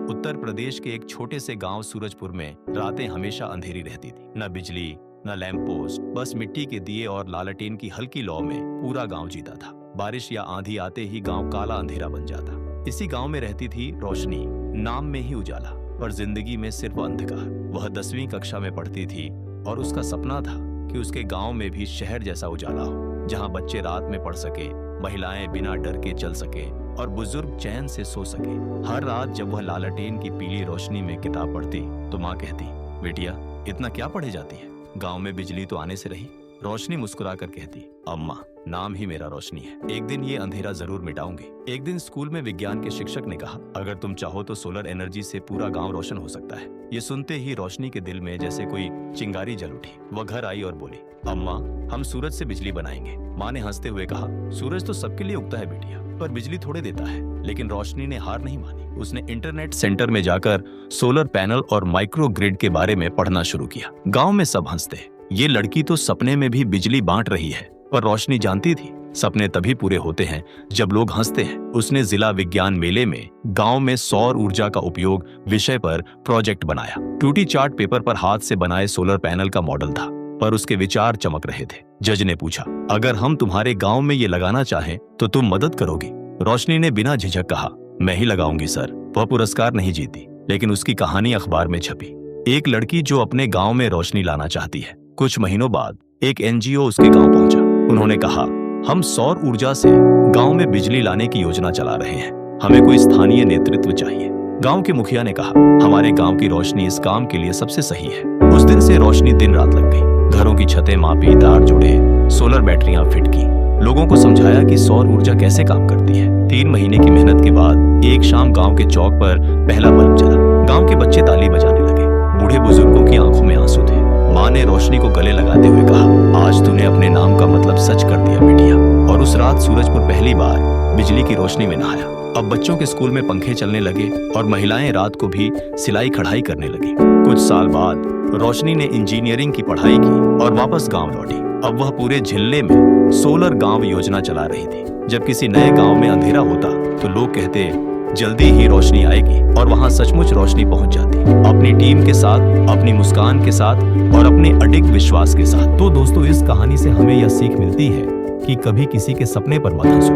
उत्तर प्रदेश के एक छोटे से गांव सूरजपुर में रातें हमेशा अंधेरी रहती थी। न बिजली, न लैंप पोस्ट, बस मिट्टी के दिए और लालटेन की हल्की लौ में पूरा गांव जीता था। बारिश या आंधी आते ही गांव काला अंधेरा बन जाता। इसी गांव में रहती थी रोशनी, नाम में ही उजाला पर जिंदगी में सिर्फ अंधकार। वह 10वीं कक्षा में पढ़ती थी और उसका सपना था कि उसके गांव में भी शहर जैसा उजाला हो, जहां बच्चे रात में पढ़ सके, महिलाएं बिना डर के चल सके और बुजुर्ग चैन से सो सके। हर रात जब वह लालटेन की पीली रोशनी में किताब पढ़ती तो माँ कहती, बेटिया इतना क्या पढ़े जाती है, गांव में बिजली तो आने से रही। रोशनी मुस्कुराकर कहती, अम्मा नाम ही मेरा रोशनी है, एक दिन ये अंधेरा जरूर मिटाऊंगी। एक दिन स्कूल में विज्ञान के शिक्षक ने कहा, अगर तुम चाहो तो सोलर एनर्जी से पूरा गांव रोशन हो सकता है। ये सुनते ही रोशनी के दिल में जैसे कोई चिंगारी जल उठी। वह घर आई और बोली, अम्मा हम सूरज से बिजली बनाएंगे। माँ ने हंसते हुए कहा, सूरज तो सबके लिए उगता है बेटिया, पर बिजली थोड़े देता है। लेकिन रोशनी ने हार नहीं मानी। उसने इंटरनेट सेंटर में जाकर सोलर पैनल और माइक्रो ग्रिड के बारे में पढ़ना शुरू किया। गांव में सब हंसते, ये लड़की तो सपने में भी बिजली बांट रही है। पर रोशनी जानती थी सपने तभी पूरे होते हैं जब लोग हंसते हैं। उसने जिला विज्ञान मेले में गांव में सौर ऊर्जा का उपयोग विषय पर प्रोजेक्ट बनाया। टूटी चार्ट पेपर पर हाथ से बनाए सोलर पैनल का मॉडल था, पर उसके विचार चमक रहे थे। जज ने पूछा, अगर हम तुम्हारे गांव में ये लगाना चाहें तो तुम मदद करोगी? रोशनी ने बिना झिझक कहा, मैं ही लगाऊंगी सर। वह पुरस्कार नहीं जीती, लेकिन उसकी कहानी अखबार में छपी। एक लड़की जो अपने गांव में रोशनी लाना चाहती है। कुछ महीनों बाद एक एनजीओ उसके गांव पहुंचा। उन्होंने कहा, हम सौर ऊर्जा से गांव में बिजली लाने की योजना चला रहे हैं, हमें कोई स्थानीय नेतृत्व चाहिए। गांव के मुखिया ने कहा, हमारे गांव की रोशनी इस काम के लिए सबसे सही है। उस दिन से रोशनी दिन रात लग गई। घरों की छतें मापी, तार जुड़े, सोलर बैटरियां फिट की, लोगों को समझाया कि सौर ऊर्जा कैसे काम करती है। 3 महीने की मेहनत के बाद एक शाम गांव के चौक पर पहला बल्ब जला। गांव के बच्चे ताली बजाने लगे, बूढ़े बुजुर्गों की आंखों में आंसू थे। माँ ने रोशनी को गले लगाते हुए कहा, आज तूने अपने नाम का मतलब सच कर दिया बेटिया। और उस रात सूरजपुर पहली बार बिजली की रोशनी में नहाया। अब बच्चों के स्कूल में पंखे चलने लगे और महिलाएं रात को भी सिलाई कढ़ाई करने लगी। कुछ साल बाद रोशनी ने इंजीनियरिंग की पढ़ाई की और वापस गांव लौटी। अब वह पूरे जिले में सोलर गांव योजना चला रही थी। जब किसी नए गांव में अंधेरा होता तो लोग कहते, जल्दी ही रोशनी आएगी, और वहां सचमुच रोशनी पहुंच जाती। अपनी टीम के साथ, अपनी मुस्कान के साथ और अपने अडिग विश्वास के साथ। तो दोस्तों, इस कहानी से हमें यह सीख मिलती है कि कभी किसी के सपने पर मत हंसो,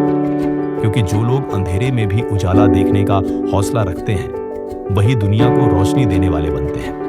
क्योंकि जो लोग अंधेरे में भी उजाला देखने का हौसला रखते हैं वही दुनिया को रोशनी देने वाले बनते हैं।